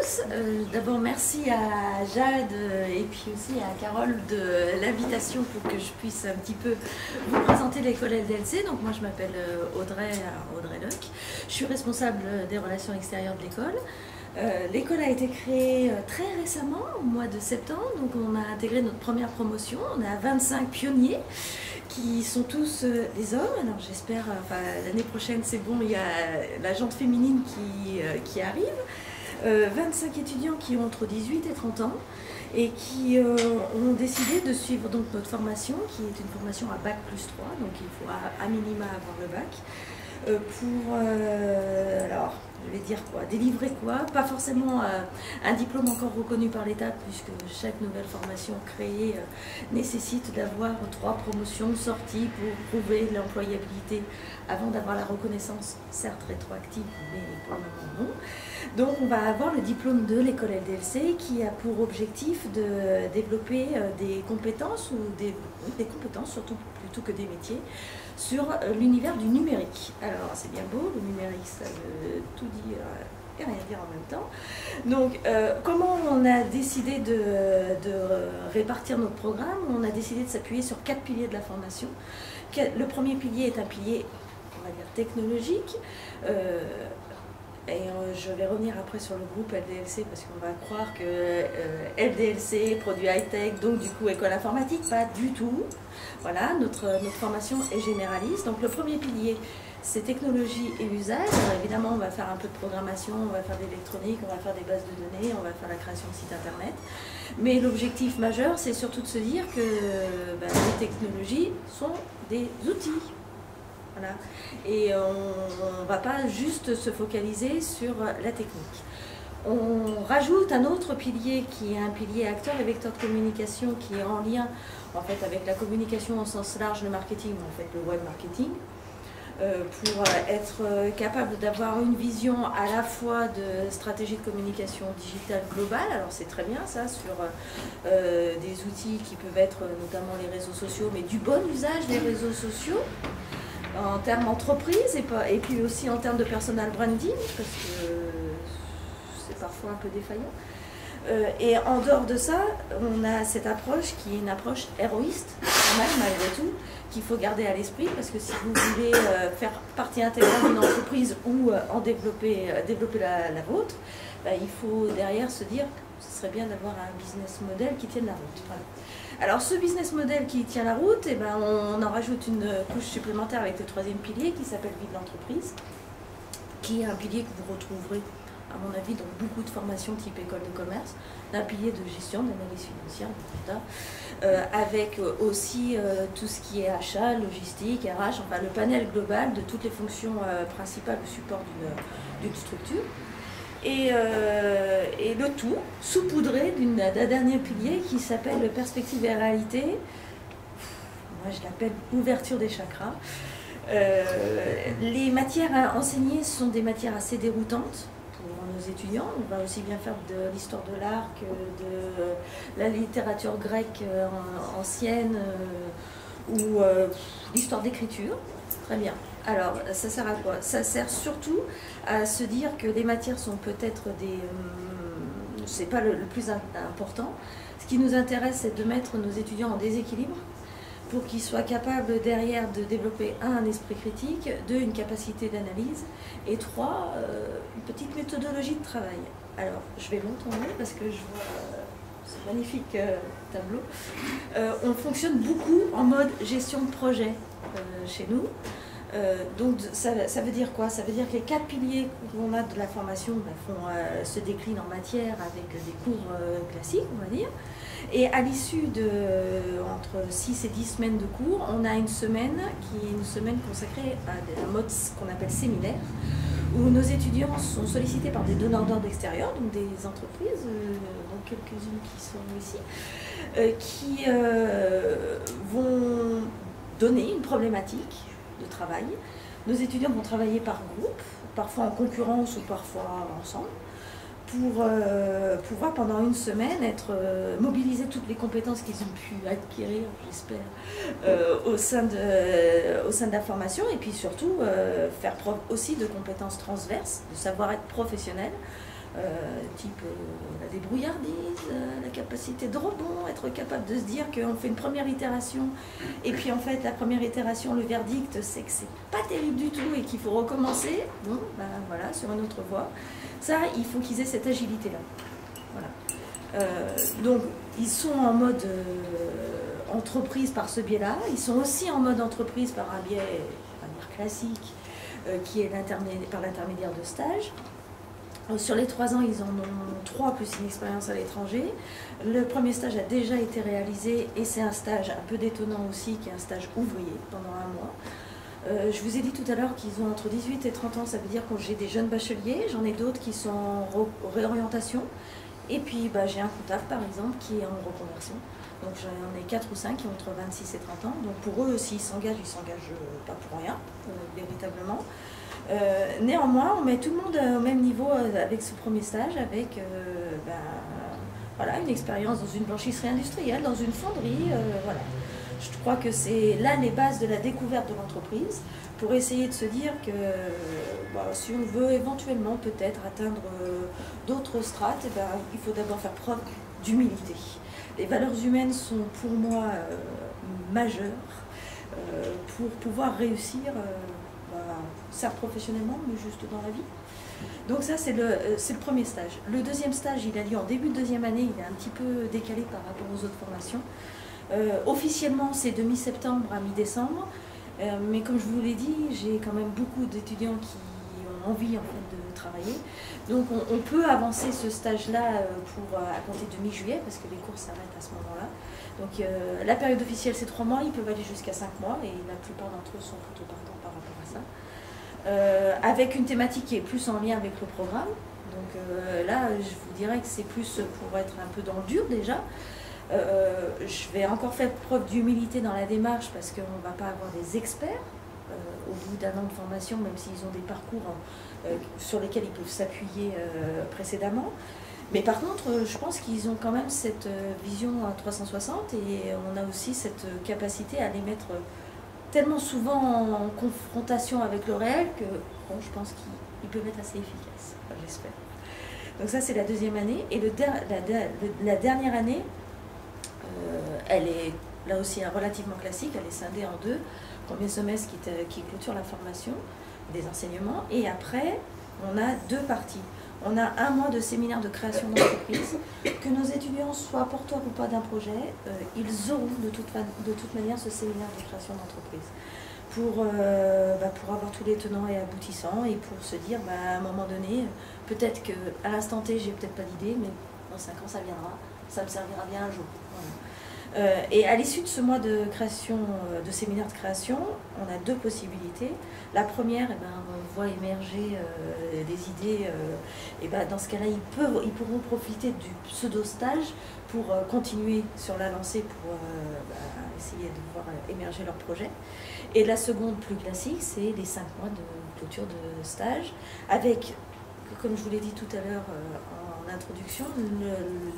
tous. D'abord merci à Jade et puis aussi à Carole de l'invitation pour que je puisse un petit peu vous présenter l'école LDLC. Donc moi je m'appelle Audrey Leuc. Je suis responsable des relations extérieures de l'école. L'école a été créée très récemment, au mois de septembre, donc on a intégré notre première promotion. On a 25 pionniers qui sont tous des hommes. Alors j'espère, l'année prochaine c'est bon, il y a la jante féminine qui arrive. 25 étudiants qui ont entre 18 et 30 ans et qui ont décidé de suivre donc notre formation, qui est une formation à bac plus 3, donc il faut à minima avoir le bac, alors je vais dire quoi, délivrer quoi, pas forcément un diplôme encore reconnu par l'État, puisque chaque nouvelle formation créée nécessite d'avoir 3 promotions sorties pour prouver l'employabilité avant d'avoir la reconnaissance, certes rétroactive, mais pour le moment non. Donc on va avoir le diplôme de l'école LDLC qui a pour objectif de développer des compétences, ou des compétences surtout plutôt que des métiers, sur l'univers du numérique. Alors c'est bien beau, le numérique ça veut tout dire et rien dire en même temps. Donc comment on a décidé de répartir notre programme? On a décidé de s'appuyer sur 4 piliers de la formation. Le premier pilier est un pilier, on va dire, technologique. Et je vais revenir après sur le groupe LDLC parce qu'on va croire que LDLC, produit high-tech, donc du coup école informatique, pas du tout. Voilà, notre formation est généraliste. Donc le premier pilier, c'est technologie et usage. Alors, évidemment, on va faire un peu de programmation, on va faire de l'électronique, on va faire des bases de données, on va faire la création de sites internet. Mais l'objectif majeur, c'est surtout de se dire que les technologies sont des outils. Voilà. Et on ne va pas juste se focaliser sur la technique. On rajoute un autre pilier qui est un pilier acteur et vecteur de communication qui est en lien en fait avec la communication au sens large, le marketing, en fait le web marketing, pour être capable d'avoir une vision à la fois de stratégie de communication digitale globale. Alors c'est très bien ça, sur des outils qui peuvent être notamment les réseaux sociaux, mais du bon usage des réseaux sociaux, en termes entreprise et puis aussi en termes de personal branding, parce que c'est parfois un peu défaillant. Et en dehors de ça, on a cette approche qui est une approche héroïste, quand même, malgré tout, qu'il faut garder à l'esprit, parce que si vous voulez faire partie intégrante d'une entreprise ou en développer la vôtre, il faut derrière se dire que ce serait bien d'avoir un business model qui tienne la route. Voilà. Alors ce business model qui tient la route, on en rajoute une couche supplémentaire avec le 3e pilier qui s'appelle Vie de l'entreprise, qui est un pilier que vous retrouverez à mon avis dans beaucoup de formations type école de commerce, un pilier de gestion, d'analyse financière, avec aussi tout ce qui est achat, logistique, RH, enfin le panel global de toutes les fonctions principales au support d'une structure. Et le tout saupoudré d'un dernier pilier qui s'appelle perspective et réalité. Moi je l'appelle ouverture des chakras. Les matières enseignées sont des matières assez déroutantes pour nos étudiants. On va aussi bien faire de l'histoire de l'art que de la littérature grecque ancienne ou l'histoire d'écriture. Très bien. Alors, ça sert à quoi? Ça sert surtout à se dire que les matières sont peut-être c'est pas le plus important. Ce qui nous intéresse, c'est de mettre nos étudiants en déséquilibre pour qu'ils soient capables derrière de développer un esprit critique, 2 une capacité d'analyse et 3 une petite méthodologie de travail. Alors, je vais l'entendre parce que je vois ce magnifique tableau. On fonctionne beaucoup en mode gestion de projet chez nous. Donc ça veut dire quoi? Ça veut dire que les 4 piliers qu'on a de la formation se déclinent en matière avec des cours classiques, on va dire. Et à l'issue de entre 6 et 10 semaines de cours, on a une semaine qui est une semaine consacrée à un mode qu'on appelle séminaire, où nos étudiants sont sollicités par des donneurs d'ordre extérieurs, donc des entreprises, dont quelques-unes qui sont ici, qui vont donner une problématique de travail. Nos étudiants vont travailler par groupe, parfois en concurrence ou parfois ensemble, pour pouvoir pendant une semaine mobiliser toutes les compétences qu'ils ont pu acquérir, j'espère, au sein de la formation, et puis surtout faire preuve aussi de compétences transverses, de savoir être professionnel, type la débrouillardise, la capacité de rebond, être capable de se dire qu'on fait une première itération et puis en fait la première itération, le verdict c'est que c'est pas terrible du tout et qu'il faut recommencer, bon ben voilà, sur une autre voie. Ça, il faut qu'ils aient cette agilité-là. Voilà. Donc ils sont en mode entreprise par ce biais-là, ils sont aussi en mode entreprise par un biais, on va dire, classique, qui est par l'intermédiaire de stage. Sur les 3 ans, ils en ont 3 plus une expérience à l'étranger. Le premier stage a déjà été réalisé et c'est un stage un peu détonnant aussi, qui est un stage ouvrier pendant 1 mois. Je vous ai dit tout à l'heure qu'ils ont entre 18 et 30 ans, ça veut dire que j'ai des jeunes bacheliers, j'en ai d'autres qui sont en réorientation. Et puis j'ai un comptable par exemple qui est en reconversion. Donc j'en ai 4 ou 5 qui ont entre 26 et 30 ans. Donc pour eux, s'ils s'engagent, ils s'engagent pas pour rien, véritablement. Néanmoins, on met tout le monde au même niveau avec ce premier stage, avec voilà, une expérience dans une blanchisserie industrielle, dans une fonderie. Voilà. Je crois que c'est là les bases de la découverte de l'entreprise, pour essayer de se dire que si on veut éventuellement peut-être atteindre d'autres strates, il faut d'abord faire preuve d'humilité. Les valeurs humaines sont pour moi majeures pour pouvoir réussir, certes professionnellement, mais juste dans la vie. Donc ça, c'est le premier stage. Le deuxième stage, il a lieu en début de deuxième année, il est un petit peu décalé par rapport aux autres formations. Officiellement, c'est de mi-septembre à mi-décembre, mais comme je vous l'ai dit, j'ai quand même beaucoup d'étudiants qui ont envie en fait, de travailler. Donc on peut avancer ce stage-là à compter de mi-juillet, parce que les cours s'arrêtent à ce moment-là. Donc la période officielle, c'est 3 mois, ils peuvent aller jusqu'à 5 mois, et la plupart d'entre eux sont plutôt partants par rapport à ça. Avec une thématique qui est plus en lien avec le programme. Donc là, je vous dirais que c'est plus pour être un peu dans le dur déjà. Je vais encore faire preuve d'humilité dans la démarche parce qu'on ne va pas avoir des experts au bout d'1 an de formation, même s'ils ont des parcours sur lesquels ils peuvent s'appuyer précédemment. Mais par contre, je pense qu'ils ont quand même cette vision à 360 et on a aussi cette capacité à les mettre tellement souvent en confrontation avec le réel que je pense qu'ils peuvent être assez efficaces, j'espère. Donc ça, c'est la deuxième année. Et la dernière année, elle est là aussi relativement classique, elle est scindée en 2. Premier semestre qui clôture la formation des enseignements, et après on a 2 parties. On a 1 mois de séminaire de création d'entreprise. Que nos étudiants soient porteurs ou pas d'un projet, ils auront de toute manière ce séminaire de création d'entreprise pour avoir tous les tenants et aboutissants et pour se dire à un moment donné, peut-être qu'à l'instant T, j'ai peut-être pas d'idée, mais dans 5 ans ça viendra, ça me servira bien un jour. Voilà. Et à l'issue de ce mois de création, de séminaire de création, on a 2 possibilités. La première, on voit émerger des idées, et dans ce cas-là, ils pourront profiter du pseudo-stage pour continuer sur la lancée, pour essayer de voir émerger leur projet. Et la seconde, plus classique, c'est les 5 mois de clôture de stage, avec, comme je vous l'ai dit tout à l'heure en introduction,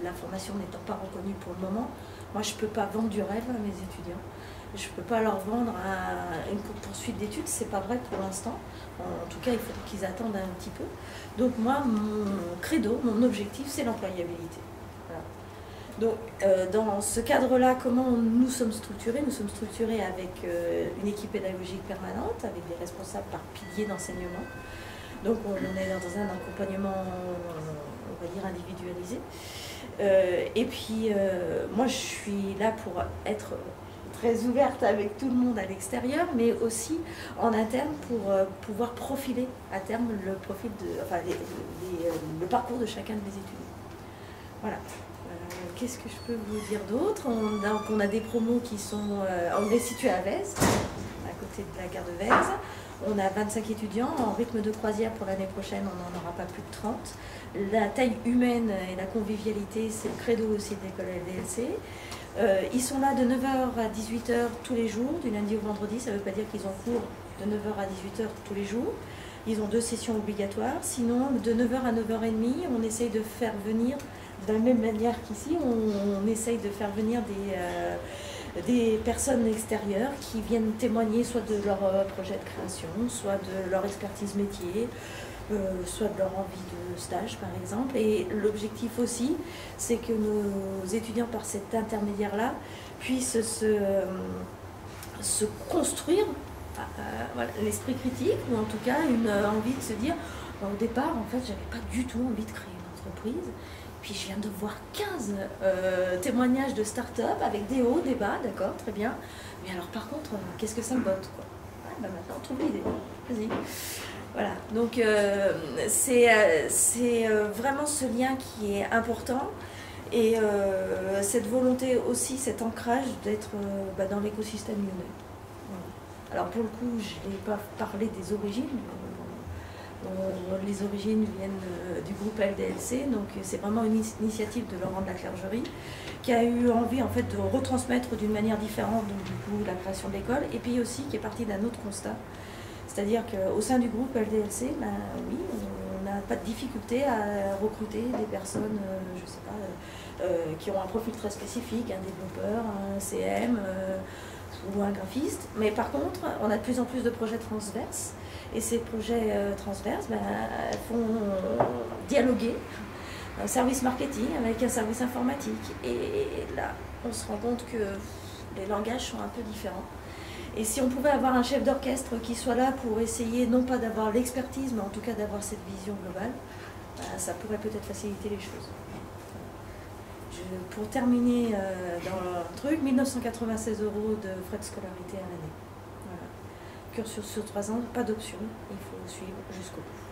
la formation n'étant pas reconnue pour le moment, moi je ne peux pas vendre du rêve à mes étudiants. Je ne peux pas leur vendre une poursuite d'études, c'est pas vrai pour l'instant. En tout cas, il faut qu'ils attendent un petit peu. Donc moi, mon credo, mon objectif, c'est l'employabilité. Voilà. Donc dans ce cadre-là, comment nous sommes structurés? Nous sommes structurés avec une équipe pédagogique permanente, avec des responsables par pilier d'enseignement. Donc on est dans un accompagnement, on va dire, individualisé. Et puis moi je suis là pour être très ouverte avec tout le monde à l'extérieur, mais aussi en interne pour pouvoir profiler à terme le profil le parcours de chacun de mes étudiants. Voilà. Qu'est-ce que je peux vous dire d'autre? On a des promos qui sont... on est situé à Vèze, à côté de la gare de Vèze. On a 25 étudiants en rythme de croisière pour l'année prochaine, on n'en aura pas plus de 30. La taille humaine et la convivialité, c'est le credo aussi de l'école LDLC. Ils sont là de 9h à 18h tous les jours, du lundi au vendredi. Ça ne veut pas dire qu'ils ont cours de 9h à 18h tous les jours. Ils ont 2 sessions obligatoires. Sinon, de 9h à 9h30, on essaye de faire venir, de la même manière qu'ici, on essaye de faire venir des personnes extérieures qui viennent témoigner soit de leur projet de création, soit de leur expertise métier. soit de leur envie de stage par exemple. Et l'objectif aussi, c'est que nos étudiants par cet intermédiaire-là puissent se construire voilà, l'esprit critique, ou en tout cas une envie de se dire, au départ en fait j'avais pas du tout envie de créer une entreprise, puis je viens de voir 15 témoignages de start-up avec des hauts, des bas, d'accord, très bien, mais alors par contre qu'est-ce que ça me botte quoi. Ouais, bah maintenant trouve l'idée, vas-y. Voilà, donc c'est vraiment ce lien qui est important, et cette volonté aussi, cet ancrage d'être dans l'écosystème lyonnais. Voilà. Alors pour le coup, je n'ai pas parlé des origines. Les origines viennent du groupe LDLC, donc c'est vraiment une initiative de Laurent de la Clergerie qui a eu envie en fait de retransmettre d'une manière différente donc, du coup la création de l'école, et puis aussi qui est parti d'un autre constat. C'est-à-dire qu'au sein du groupe LDLC, ben, oui, on n'a pas de difficulté à recruter des personnes, je sais pas, qui ont un profil très spécifique, un développeur, un CM ou un graphiste. Mais par contre, on a de plus en plus de projets transverses. Et ces projets transverses ben, font dialoguer un service marketing avec un service informatique. Et là, on se rend compte que les langages sont un peu différents. Et si on pouvait avoir un chef d'orchestre qui soit là pour essayer, non pas d'avoir l'expertise, mais en tout cas d'avoir cette vision globale, ça pourrait peut-être faciliter les choses. Pour terminer dans le truc, 1996 € de frais de scolarité à l'année. Voilà. Cursus sur 3 ans, pas d'option, il faut suivre jusqu'au bout.